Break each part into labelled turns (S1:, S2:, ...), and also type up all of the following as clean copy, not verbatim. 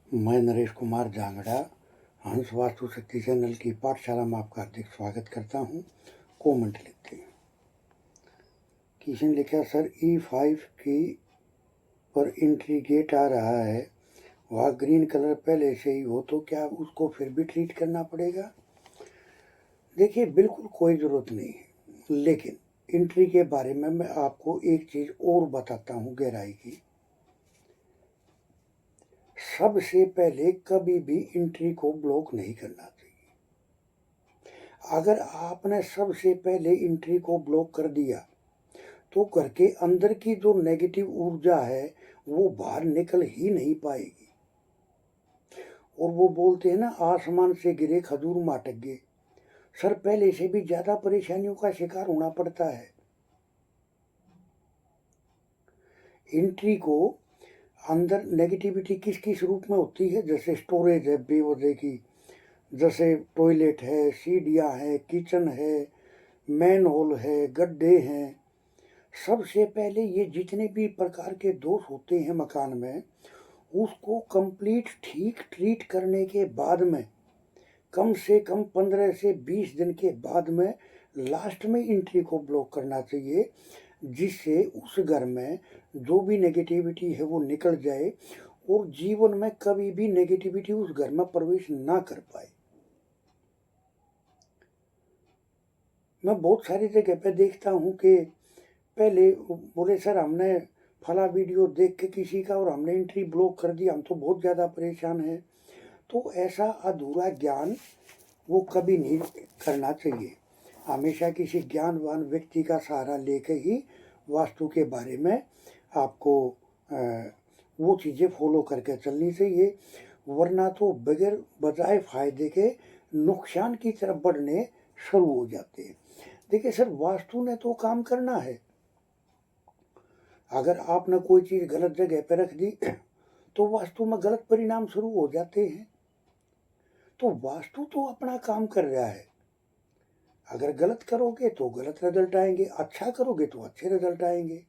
S1: मैं नरेश कुमार जांगड़ा हंस वास्तु शक्ति चैनल की पाठशाला में आपका हार्दिक स्वागत करता हूँ। कमेंट लिखते हैं। किसी ने लिखा, सर E5 की पर एंट्री गेट आ रहा है, वह ग्रीन कलर पहले से ही हो तो क्या उसको फिर भी ट्रीट करना पड़ेगा? देखिए, बिल्कुल कोई ज़रूरत नहीं है, लेकिन एंट्री के बारे में मैं आपको एक चीज़ और बताता हूँ गहराई की। सबसे पहले कभी भी एंट्री को ब्लॉक नहीं करना चाहिए। अगर आपने सबसे पहले एंट्री को ब्लॉक कर दिया तो घर के अंदर की जो नेगेटिव ऊर्जा है वो बाहर निकल ही नहीं पाएगी। और वो बोलते हैं ना, आसमान से गिरे खजूर माटक गए। सर, पहले से भी ज्यादा परेशानियों का शिकार होना पड़ता है। एंट्री को अंदर नेगेटिविटी किस किस रूप में होती है? जैसे स्टोरेज है बेवजह की, जैसे टॉयलेट है, सीढ़ियाँ है, किचन है, मैन होल है, गड्ढे हैं। सबसे पहले ये जितने भी प्रकार के दोष होते हैं मकान में, उसको कंप्लीट ठीक ट्रीट करने के बाद में कम से कम 15 से 20 दिन के बाद में लास्ट में एंट्री को ब्लॉक करना चाहिए, जिससे उस घर में जो भी नेगेटिविटी है वो निकल जाए और जीवन में कभी भी नेगेटिविटी उस घर में प्रवेश ना कर पाए। मैं बहुत सारी जगह पे देखता हूँ कि पहले बोले, सर हमने फला वीडियो देख के किसी का और हमने एंट्री ब्लॉक कर दी, हम तो बहुत ज़्यादा परेशान हैं। तो ऐसा अधूरा ज्ञान वो कभी नहीं करना चाहिए। हमेशा किसी ज्ञानवान व्यक्ति का सहारा लेकर ही वास्तु के बारे में आपको वो चीज़ें फॉलो करके चलनी चाहिए, वरना तो बगैर बजाय फायदे के नुकसान की तरफ बढ़ने शुरू हो जाते हैं। देखिए सर, वास्तु ने तो काम करना है। अगर आपने कोई चीज़ गलत जगह पर रख दी तो वास्तु में गलत परिणाम शुरू हो जाते हैं। तो वास्तु तो अपना काम कर रहा है। अगर गलत करोगे तो गलत रिजल्ट आएंगे, अच्छा करोगे तो अच्छे रिजल्ट आएंगे।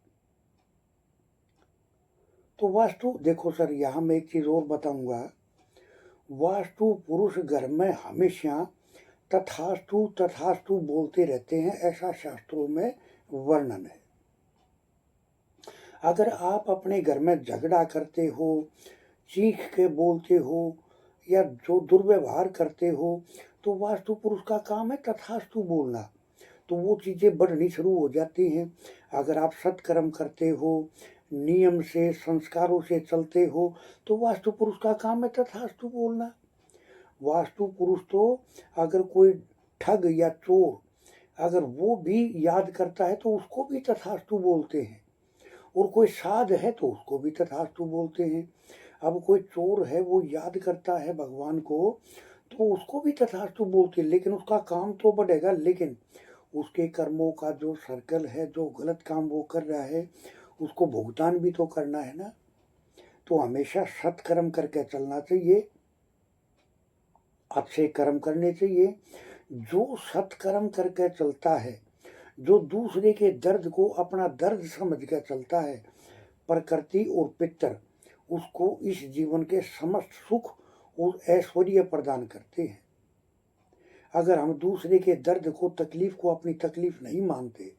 S1: तो वास्तु देखो सर, यहाँ मैं एक चीज़ और बताऊंगा। वास्तु पुरुष घर में हमेशा तथास्तु तथास्तु बोलते रहते हैं, ऐसा शास्त्रों में वर्णन है। अगर आप अपने घर में झगड़ा करते हो, चीख के बोलते हो या जो दुर्व्यवहार करते हो, तो वास्तु पुरुष का काम है तथास्तु बोलना। तो वो चीज़ें बढ़नी शुरू हो जाती हैं। अगर आप सत्कर्म करते हो, नियम से संस्कारों से चलते हो, तो वास्तु पुरुष का काम है तथास्तु बोलना। वास्तु पुरुष तो अगर कोई ठग या चोर अगर वो भी याद करता है तो उसको भी तथास्तु बोलते हैं, और कोई साध है तो उसको भी तथास्तु बोलते हैं। अब कोई चोर है, वो याद करता है भगवान को, तो उसको भी तथास्तु बोलते हैं, लेकिन उसका काम तो बढ़ेगा, लेकिन उसके कर्मों का जो सर्कल है, जो गलत काम वो कर रहा है, उसको भुगतान भी तो करना है ना। तो हमेशा सत्कर्म करके चलना चाहिए, अच्छे कर्म करने चाहिए। जो सत्कर्म करके चलता है, जो दूसरे के दर्द को अपना दर्द समझ कर चलता है, प्रकृति और पितर उसको इस जीवन के समस्त सुख और ऐश्वर्य प्रदान करते हैं। अगर हम दूसरे के दर्द को, तकलीफ को अपनी तकलीफ नहीं मानते,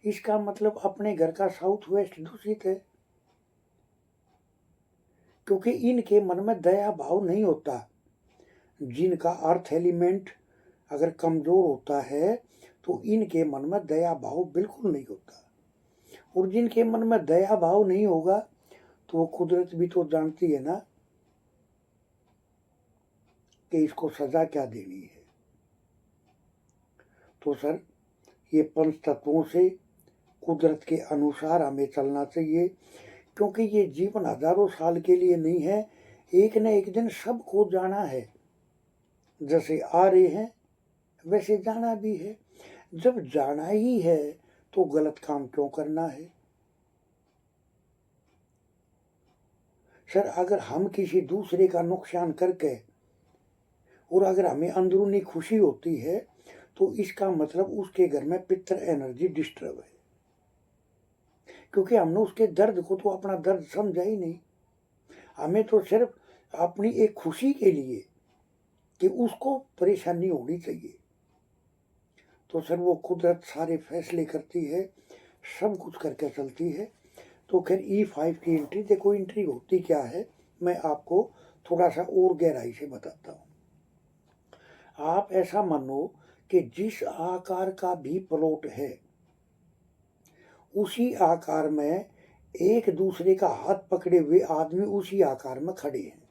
S1: इसका मतलब अपने घर का साउथ वेस्ट दूषित है। क्योंकि इनके मन में दया भाव नहीं होता। जिनका अर्थ एलिमेंट अगर कमजोर होता है तो इनके मन में दया भाव बिल्कुल नहीं होता। और जिनके मन में दया भाव नहीं होगा तो वो कुदरत भी तो जानती है ना कि इसको सजा क्या देनी है। तो सर, ये पंच तत्वों से कुदरत के अनुसार हमें चलना चाहिए, क्योंकि ये जीवन हजारों साल के लिए नहीं है। एक न एक दिन सबको जाना है। जैसे आ रहे हैं वैसे जाना भी है। जब जाना ही है तो गलत काम क्यों करना है? सर, अगर हम किसी दूसरे का नुकसान करके और अगर हमें अंदरूनी खुशी होती है तो इसका मतलब उसके घर में पितर एनर्जी डिस्टर्ब है, क्योंकि हमने उसके दर्द को तो अपना दर्द समझा ही नहीं। हमें तो सिर्फ अपनी एक खुशी के लिए कि उसको परेशानी होनी चाहिए। तो सर वो कुदरत सारे फैसले करती है, सब कुछ करके चलती है। तो खैर E5 की एंट्री, देखो एंट्री होती क्या है, मैं आपको थोड़ा सा और गहराई से बताता हूँ। आप ऐसा मानो कि जिस आकार का भी प्लॉट है, उसी आकार में एक दूसरे का हाथ पकड़े हुए आदमी उसी आकार में खड़े हैं।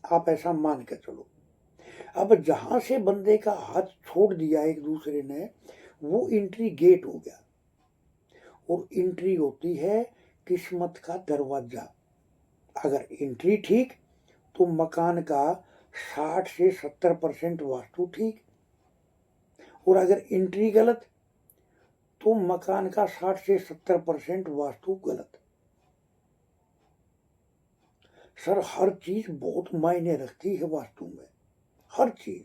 S1: आप ऐसा मान के चलो। अब जहां से बंदे का हाथ छोड़ दिया एक दूसरे ने, वो एंट्री गेट हो गया। और एंट्री होती है किस्मत का दरवाजा। अगर एंट्री ठीक तो मकान का 60 से 70% वास्तु ठीक, और अगर एंट्री गलत तो मकान का 60 से 70% वास्तु गलत। सर हर चीज बहुत मायने रखती है वास्तु में, हर चीज।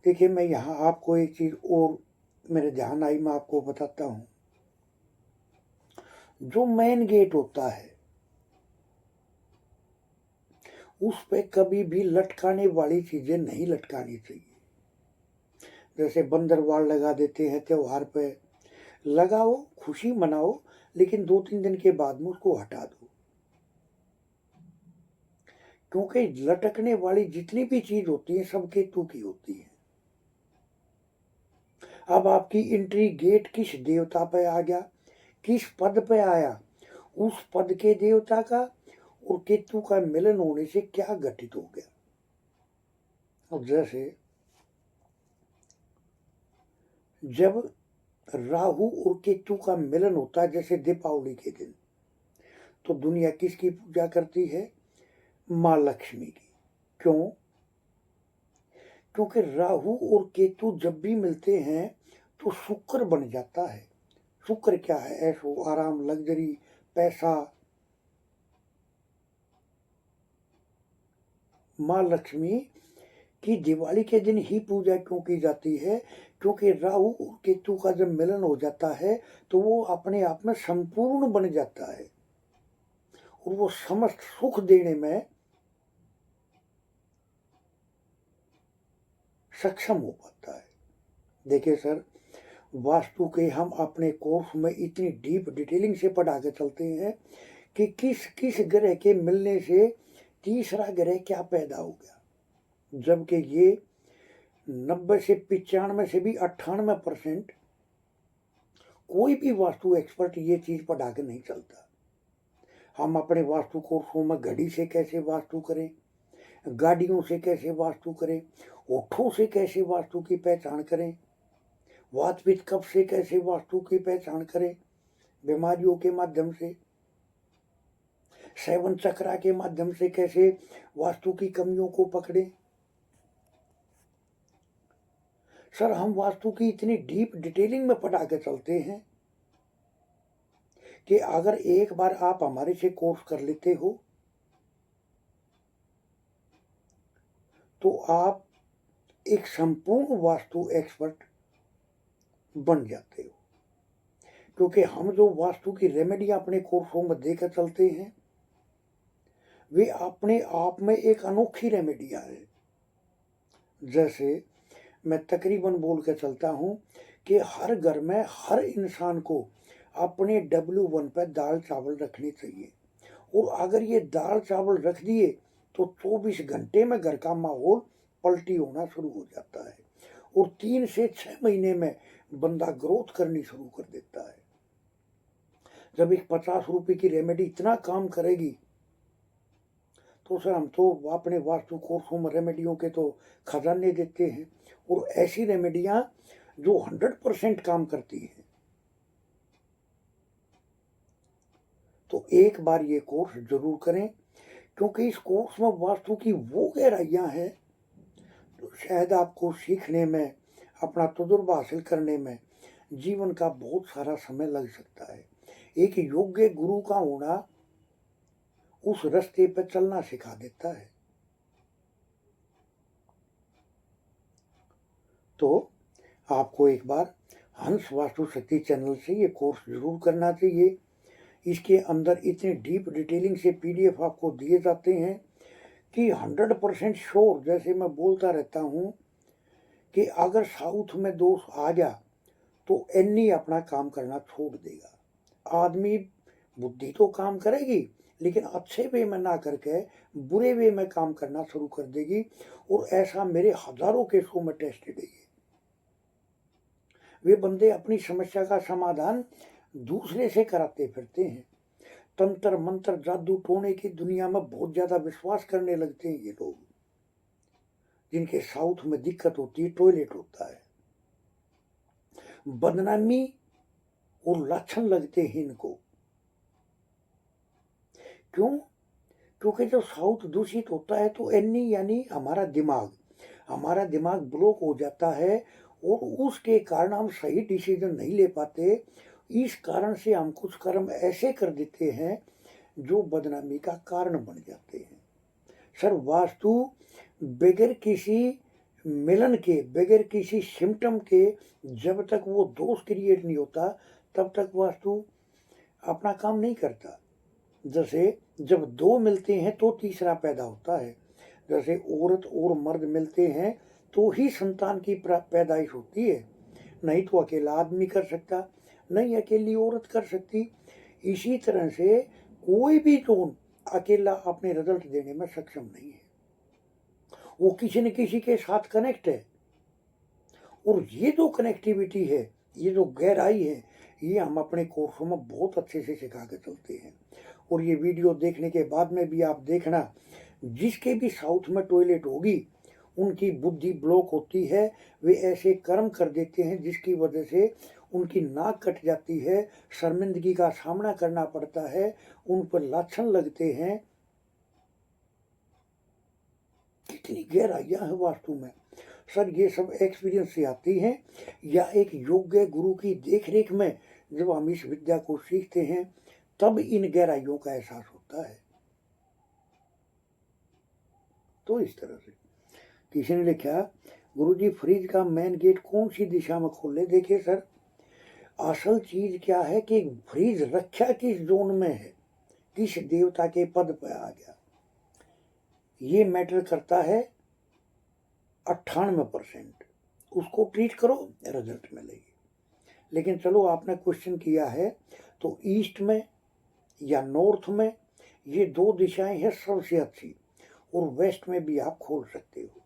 S1: देखिए, मैं यहाँ आपको एक चीज और मेरे ध्यान आई, मैं आपको बताता हूँ। जो मेन गेट होता है उस पे कभी भी लटकाने वाली चीजें नहीं लटकानी चाहिए। जैसे बंदरवाल लगा देते हैं त्योहार पे, लगाओ, खुशी मनाओ, लेकिन 2-3 दिन के बाद में उसको हटा दो। क्योंकि लटकने वाली जितनी भी चीज होती है सब केतु की होती है। अब आपकी एंट्री गेट किस देवता पे आ गया, किस पद पे आया, उस पद के देवता का और केतु का मिलन होने से क्या घटित हो गया। अब जैसे जब राहु और केतु का मिलन होता है, जैसे दीपावली के दिन, तो दुनिया किसकी पूजा करती है? माँ लक्ष्मी की। क्यों? क्योंकि राहु और केतु जब भी मिलते हैं तो शुक्र बन जाता है। शुक्र क्या है? ऐशो आराम, लग्जरी, पैसा। माँ लक्ष्मी की दिवाली के दिन ही पूजा क्यों की जाती है? क्योंकि राहु और केतु का जब मिलन हो जाता है तो वो अपने आप में संपूर्ण बन जाता है और वो समस्त सुख देने में सक्षम हो पाता है। देखिए सर, वास्तु के हम अपने कोर्स में इतनी डीप डिटेलिंग से पढ़ा के चलते हैं कि किस किस ग्रह के मिलने से तीसरा ग्रह क्या पैदा हो गया, जबकि ये 90 से 95 से भी 98% कोई भी वास्तु एक्सपर्ट ये चीज पढ़ा के नहीं चलता। हम अपने वास्तु कोर्सों में घड़ी से कैसे वास्तु करें, गाड़ियों से कैसे वास्तु करें, ओठों से कैसे वास्तु की पहचान करें, वात पित्त कफ से कैसे वास्तु की पहचान करें, बीमारियों के माध्यम से, सेवन चक्रा के माध्यम से कैसे वास्तु की कमियों को पकड़ें। सर हम वास्तु की इतनी डीप डिटेलिंग में पढ़ा के चलते हैं कि अगर एक बार आप हमारे से कोर्स कर लेते हो तो आप एक संपूर्ण वास्तु एक्सपर्ट बन जाते हो। क्योंकि हम जो वास्तु की रेमेडी अपने कोर्सों में देकर चलते हैं वे अपने आप में एक अनोखी रेमेडियां है। जैसे मैं तकरीबन बोल के चलता हूँ कि हर घर में हर इंसान को अपने W1 पर दाल चावल रखने चाहिए, और अगर ये दाल चावल रख दिए तो 24 घंटे में घर का माहौल पलटी होना शुरू हो जाता है और 3 से 6 महीने में बंदा ग्रोथ करनी शुरू कर देता है। जब एक 50 रुपए की रेमेडी इतना काम करेगी तो सर हम तो अपने वास्तु कोर्सों में रेमेडियों के तो खजाने देते हैं, और ऐसी रेमेडियां जो 100% काम करती हैं। तो एक बार ये कोर्स जरूर करें, क्योंकि इस कोर्स में वास्तु की वो गहराइयां हैं तो शायद आपको सीखने में, अपना तजुर्बा हासिल करने में जीवन का बहुत सारा समय लग सकता है। एक योग्य गुरु का होना उस रास्ते पर चलना सिखा देता है। तो आपको एक बार हंस वास्तु शक्ति चैनल से ये कोर्स जरूर करना चाहिए। इसके अंदर इतने डीप डिटेलिंग से पीडीएफ आपको दिए जाते हैं कि 100% श्योर, जैसे मैं बोलता रहता हूँ कि अगर साउथ में दोष आ गया तो एनी अपना काम करना छोड़ देगा। आदमी बुद्धि तो काम करेगी लेकिन अच्छे वे में ना करके बुरे वे में काम करना शुरू कर देगी, और ऐसा मेरे हजारों केसों में टेस्टेड है। वे बंदे अपनी समस्या का समाधान दूसरे से कराते फिरते हैं। तंत्र मंत्र जादू टोने की दुनिया में बहुत ज्यादा विश्वास करने लगते हैं ये लोग, जिनके साउथ में दिक्कत होती है, टॉयलेट होता है, बदनामी और लक्षण लगते हैं इनको। क्यों? क्योंकि जब साउथ दूषित होता है तो एनी यानी हमारा दिमाग ब्लॉक हो जाता है, और उसके कारण हम सही डिसीजन नहीं ले पाते। इस कारण से हम कुछ कर्म ऐसे कर देते हैं जो बदनामी का कारण बन जाते हैं। सर, वास्तु बगैर किसी मिलन के, बगैर किसी सिम्टम के, जब तक वो दोष क्रिएट नहीं होता तब तक वास्तु अपना काम नहीं करता। जैसे जब दो मिलते हैं तो तीसरा पैदा होता है, जैसे औरत और मर्द मिलते हैं तो ही संतान की पैदाइश होती है, नहीं तो अकेला आदमी कर सकता, नहीं अकेली औरत कर सकती। इसी तरह से कोई भी जोन अकेला अपने रिजल्ट देने में सक्षम नहीं है, वो किसी न किसी के साथ कनेक्ट है। और ये जो कनेक्टिविटी है, ये जो गहराई है, ये हम अपने कोर्सों में बहुत अच्छे से सिखा के चलते हैं। और ये वीडियो देखने के बाद में भी आप देखना, जिसके भी साउथ में टॉयलेट होगी उनकी बुद्धि ब्लॉक होती है, वे ऐसे कर्म कर देते हैं जिसकी वजह से उनकी नाक कट जाती है, शर्मिंदगी का सामना करना पड़ता है, उन पर लक्षण लगते हैं। कितनी गहराइयां है वास्तु में। सर, ये सब एक्सपीरियंस से आती हैं या एक योग्य गुरु की देखरेख में जब हम इस विद्या को सीखते हैं तब इन गहराइयों का एहसास होता है। तो इस तरह से किसी ने लिखा, गुरुजी फ्रिज का मेन गेट कौन सी दिशा में खोले? देखिए सर, असल चीज क्या है कि फ्रिज रक्षा किस जोन में है, किस देवता के पद पर आ गया, ये मैटर करता है 98%। उसको ट्रीट करो, रिजल्ट मिलेगी। लेकिन चलो, आपने क्वेश्चन किया है तो ईस्ट में या नॉर्थ में ये दो दिशाएं हैं सबसे अच्छी, और वेस्ट में भी आप खोल सकते हो।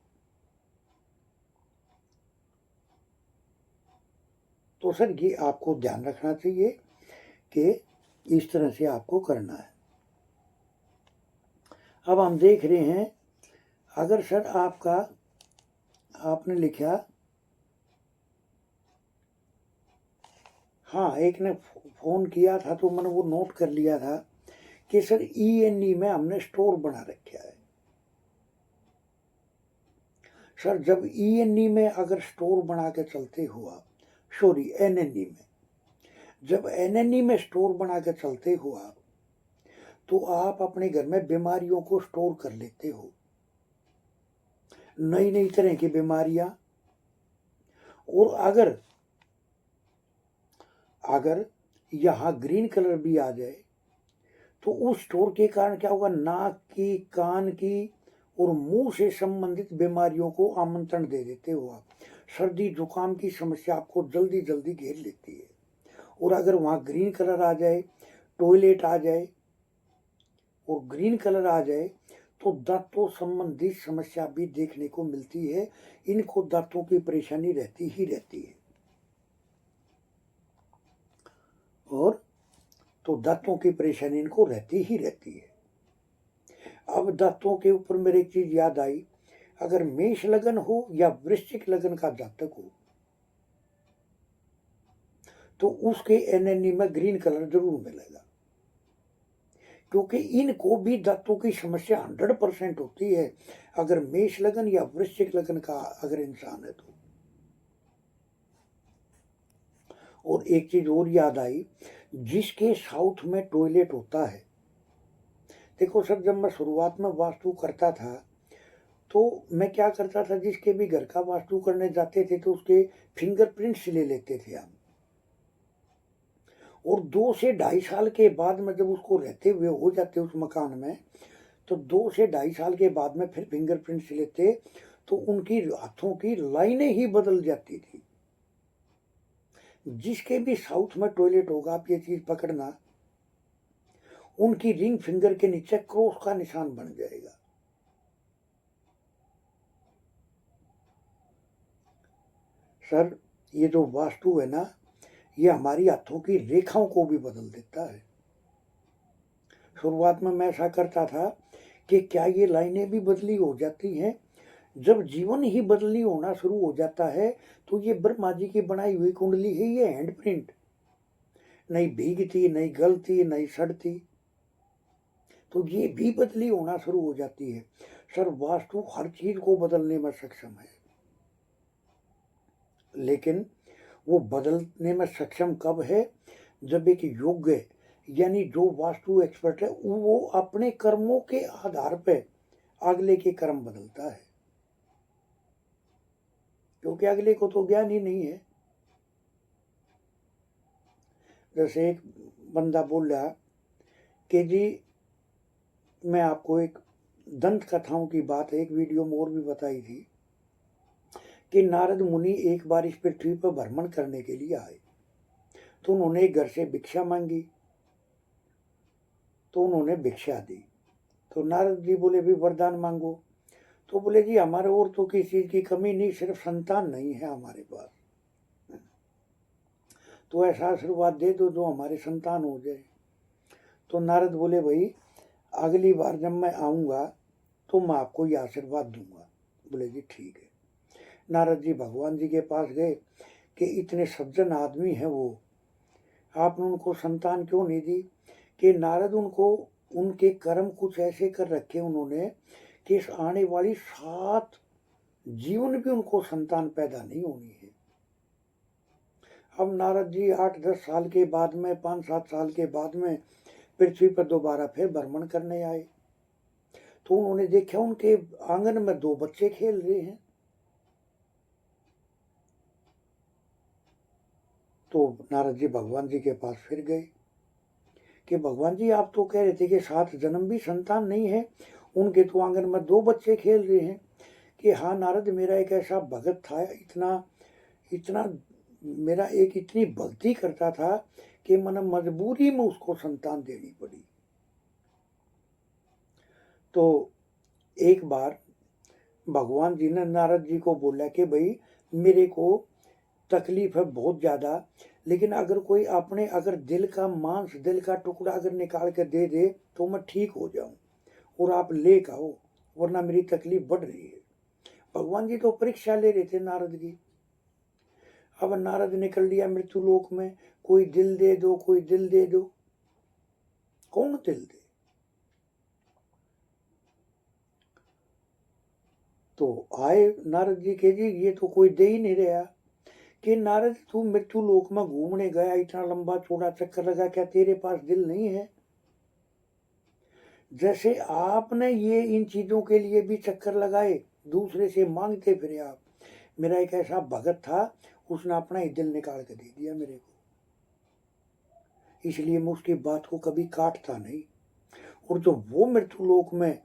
S1: तो सर, ये आपको ध्यान रखना चाहिए कि इस तरह से आपको करना है। अब हम देख रहे हैं, अगर सर आपने लिखा, हाँ, एक ने फोन किया था तो मैंने वो नोट कर लिया था कि सर ENE में हमने स्टोर बना रखा है। सर, जब ENE में अगर स्टोर बना के चलते हो आप, सॉरी NNE में, जब NNE में स्टोर बना के चलते हो आप, तो आप अपने घर में बीमारियों को स्टोर कर लेते हो, नई नई तरह की बीमारियां। और अगर यहां ग्रीन कलर भी आ जाए तो उस स्टोर के कारण क्या होगा, नाक की, कान की और मुंह से संबंधित बीमारियों को आमंत्रण दे देते हो आप। सर्दी जुकाम की समस्या आपको जल्दी जल्दी घेर लेती है। और अगर वहां ग्रीन कलर आ जाए, टॉयलेट आ जाए और ग्रीन कलर आ जाए तो दांतों संबंधित समस्या भी देखने को मिलती है। इनको दांतों की परेशानी रहती ही रहती है। और तो दांतों की परेशानी इनको रहती ही रहती है। अब दांतों के ऊपर मेरे एक चीज याद आई, अगर मेष लगन हो या वृश्चिक लगन का जातक हो तो उसके NNE में ग्रीन कलर जरूर मिलेगा, क्योंकि इनको भी दांतों की समस्या 100% होती है अगर मेष लगन या वृश्चिक लगन का अगर इंसान है तो। और एक चीज और याद आई, जिसके साउथ में टॉयलेट होता है, देखो सर, जब मैं शुरुआत में वास्तु करता था तो मैं क्या करता था, जिसके भी घर का वास्तु करने जाते थे तो उसके फिंगरप्रिंट्स ले लेते थे हम, और 2 से ढाई साल के बाद में जब उसको रहते हुए हो जाते उस मकान में, तो 2 से ढाई साल के बाद में फिर फिंगरप्रिंट्स लेते, तो उनकी हाथों की लाइनें ही बदल जाती थी। जिसके भी साउथ में टॉयलेट होगा, आप ये चीज पकड़ना, उनकी रिंग फिंगर के नीचे क्रॉस का निशान बन जाएगा। सर, ये जो वास्तु है ना, ये हमारी हाथों की रेखाओं को भी बदल देता है। शुरुआत में मैं ऐसा करता था कि क्या ये लाइनें भी बदली हो जाती हैं? जब जीवन ही बदली होना शुरू हो जाता है, तो ये ब्रह्मा जी की बनाई हुई कुंडली है, ये हैंड प्रिंट, नहीं भीगती, नहीं गलती, नहीं सड़ती, तो ये भी बदली होना शुरू हो जाती है। सर, वास्तु हर चीज को बदलने में सक्षम है, लेकिन वो बदलने में सक्षम कब है? जब एक योग्य, यानी जो वास्तु एक्सपर्ट है, वो अपने कर्मों के आधार पे अगले के कर्म बदलता है, क्योंकि अगले को तो ज्ञान ही नहीं है। जैसे एक बंदा बोल रहा कि जी, मैं आपको एक दंत कथाओं की बात एक वीडियो में और भी बताई थी कि नारद मुनि एक बार इस पृथ्वी पर भ्रमण करने के लिए आए, तो उन्होंने एक घर से भिक्षा मांगी, तो उन्होंने भिक्षा दी। तो नारद जी बोले भी वरदान मांगो, तो बोले जी हमारे और तो किसी चीज की कमी नहीं, सिर्फ संतान नहीं है हमारे पास, तो ऐसा आशीर्वाद दे दो जो हमारे संतान हो जाए। तो नारद बोले भाई, अगली बार जब मैं आऊंगा तो मैं आपको ये आशीर्वाद दूंगा। बोले जी ठीक है। नारद जी भगवान जी के पास गए कि इतने सज्जन आदमी हैं वो, आपने उनको संतान क्यों नहीं दी? कि नारद, उनको उनके कर्म कुछ ऐसे कर रखे उन्होंने कि इस आने वाली 7 जीवन भी उनको संतान पैदा नहीं होनी है। अब नारद जी 8-10 साल के बाद में, 5-7 साल के बाद में पृथ्वी पर दोबारा फिर भ्रमण करने आए, तो उन्होंने देखा उनके आंगन में 2 बच्चे खेल रहे हैं। तो नारद जी भगवान जी के पास फिर गए कि भगवान जी, आप तो कह रहे थे कि 7 जन्म भी संतान नहीं है, उनके तो आंगन में 2 बच्चे खेल रहे हैं। कि हाँ नारद, मेरा एक ऐसा भगत था, इतना इतना मेरा एक इतनी भक्ति करता था कि मैंने मजबूरी में उसको संतान देनी पड़ी। तो एक बार भगवान जी ने नारद जी को बोला कि भाई, मेरे को तकलीफ है बहुत ज़्यादा, लेकिन अगर कोई अपने अगर दिल का मांस, दिल का टुकड़ा अगर निकाल कर दे दे तो मैं ठीक हो जाऊं, और आप ले आओ, वरना मेरी तकलीफ बढ़ रही है। भगवान जी तो परीक्षा ले रहे थे नारद की। अब नारद निकल लिया मृत्यु लोक में, कोई दिल दे दो, कोई दिल दे दो। कौन दिल दे? तो आए नारद जी के जी, ये तो कोई दे ही नहीं रहा। कि नारद, तू मृत्यु लोक में घूमने गया, इतना लंबा चौड़ा चक्कर लगा, क्या तेरे पास दिल नहीं है? जैसे आपने ये इन चीजों के लिए भी चक्कर लगाए, दूसरे से मांगते फिरे आप। मेरा एक ऐसा भगत था, उसने अपना ही दिल निकाल के दे दिया मेरे को, इसलिए मैं उसकी बात को कभी काटता नहीं। और जो वो मृत्यु लोक में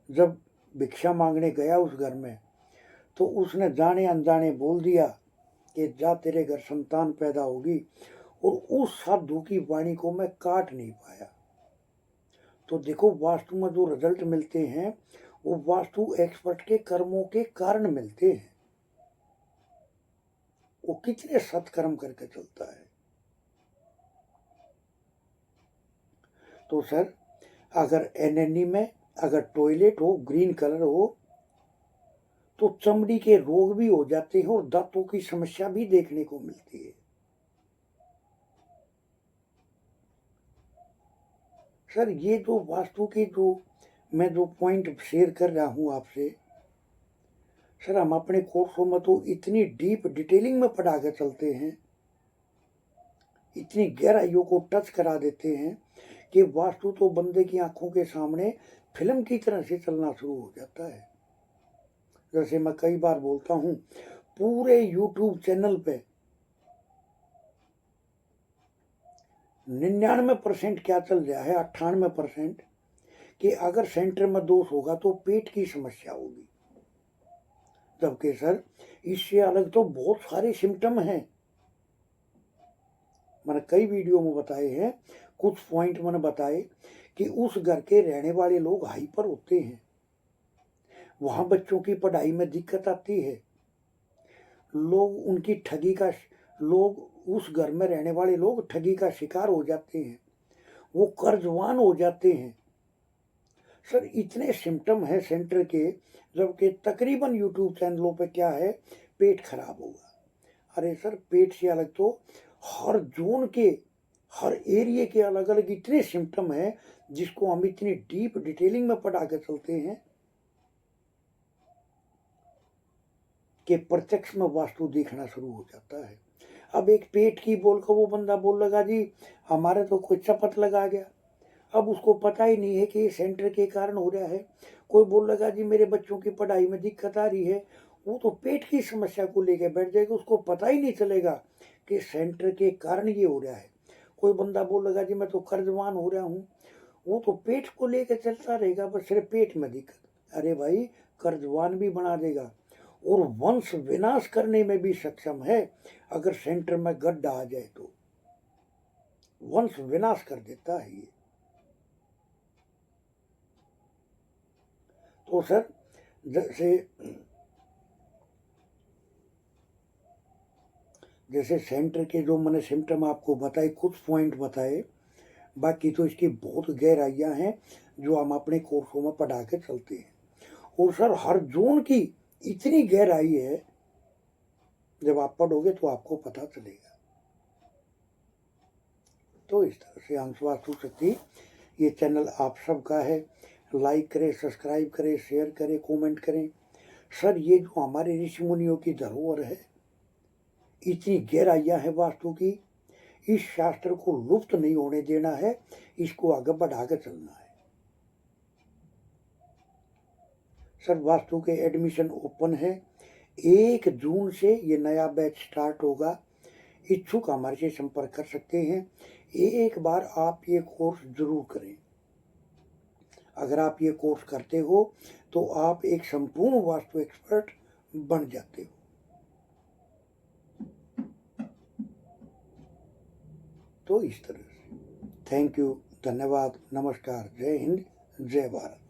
S1: जब भिक्षा मांगने गया उस घर में, तो उसने जाने अनजाने बोल दिया कि जा, तेरे घर संतान पैदा होगी, और उस साधु की वाणी को मैं काट नहीं पाया। तो देखो, वास्तु में जो रिजल्ट मिलते हैं वो वास्तु एक्सपर्ट के कर्मों के कारण मिलते हैं। वो कितने सत्कर्म करके चलता है। तो सर, अगर एनेनी में अगर टॉयलेट हो, ग्रीन कलर हो, तो चमड़ी के रोग भी हो जाते हैं और दांतों की समस्या भी देखने को मिलती है। सर, ये जो वास्तु की जो मैं जो पॉइंट शेयर कर रहा हूं आपसे, सर हम अपने कोर्सों में तो इतनी डीप डिटेलिंग में पढ़ा के चलते हैं, इतनी गहराइयों को टच करा देते हैं कि वास्तु तो बंदे की आंखों के सामने फिल्म की तरह से चलना शुरू हो जाता है। जैसे मैं कई बार बोलता हूं, पूरे YouTube चैनल पे 99% क्या चल रहा है, 98% कि अगर सेंटर में दोष होगा तो पेट की समस्या होगी। जबकि सर इससे अलग तो बहुत सारे सिम्टम हैं। मैंने कई वीडियो में बताए हैं, कुछ पॉइंट मैंने बताए कि उस घर के रहने वाले लोग हाइपर होते हैं, वहां बच्चों की पढ़ाई में दिक्कत आती है, लोग उस घर में रहने वाले लोग ठगी का शिकार हो जाते हैं, वो कर्जवान हो जाते हैं। सर इतने सिम्टम हैं सेंटर के, जबकि तकरीबन यूट्यूब चैनलों पे क्या है, पेट खराब होगा। अरे सर पेट से अलग तो हर जोन के, हर एरिया के अलग अलग इतने सिम्टम हैं जिसको हम इतनी डीप डिटेलिंग में पढ़ा के चलते हैं कि प्रत्यक्ष में वास्तु देखना शुरू हो जाता है। अब एक पेट की बोल कर वो बंदा बोल लगा जी हमारे तो कोई चपत लगा गया, अब उसको पता ही नहीं है कि ये सेंटर के कारण हो रहा है। कोई बोल लगा जी मेरे बच्चों की पढ़ाई में दिक्कत आ रही है, वो तो पेट की समस्या को लेकर बैठ जाएगा, उसको पता ही नहीं चलेगा कि सेंटर के कारण ये हो रहा है। कोई बंदा बोल लगा जी मैं तो कर्जवान हो रहा हूँ, वो तो पेट को लेकर चलता रहेगा, बस सिर्फ पेट में दिक्कत। अरे भाई कर्जवान भी बना देगा और वंश विनाश करने में भी सक्षम है। अगर सेंटर में गड्ढा आ जाए तो वंश विनाश कर देता है ये। तो सर जैसे सेंटर के जो मैंने सिम्टम आपको बताए, कुछ पॉइंट बताए, बाकी तो इसकी बहुत गहराइयाँ हैं जो हम अपने कोर्सों में पढ़ा के चलते हैं। और सर हर जोन की इतनी गहराई है, जब आप पढ़ोगे तो आपको पता चलेगा। तो इस तरह से अंश वास्तु शक्ति ये चैनल आप सबका है। लाइक करें, सब्सक्राइब करें, शेयर करें, कमेंट करें। सर ये जो हमारे ऋषि मुनियों की धरोहर है, इतनी गहराइयाँ है वास्तु की, इस शास्त्र को लुप्त नहीं होने देना है, इसको आगे बढ़ा कर चलना है। सर वास्तु के एडमिशन ओपन है, 1 जून से ये नया बैच स्टार्ट होगा। इच्छुक हमारे से संपर्क कर सकते हैं। एक बार आप ये कोर्स जरूर करें। अगर आप ये कोर्स करते हो तो आप एक संपूर्ण वास्तु एक्सपर्ट बन जाते हो। तो इस तरह से थैंक यू, धन्यवाद, नमस्कार, जय हिंद, जय भारत।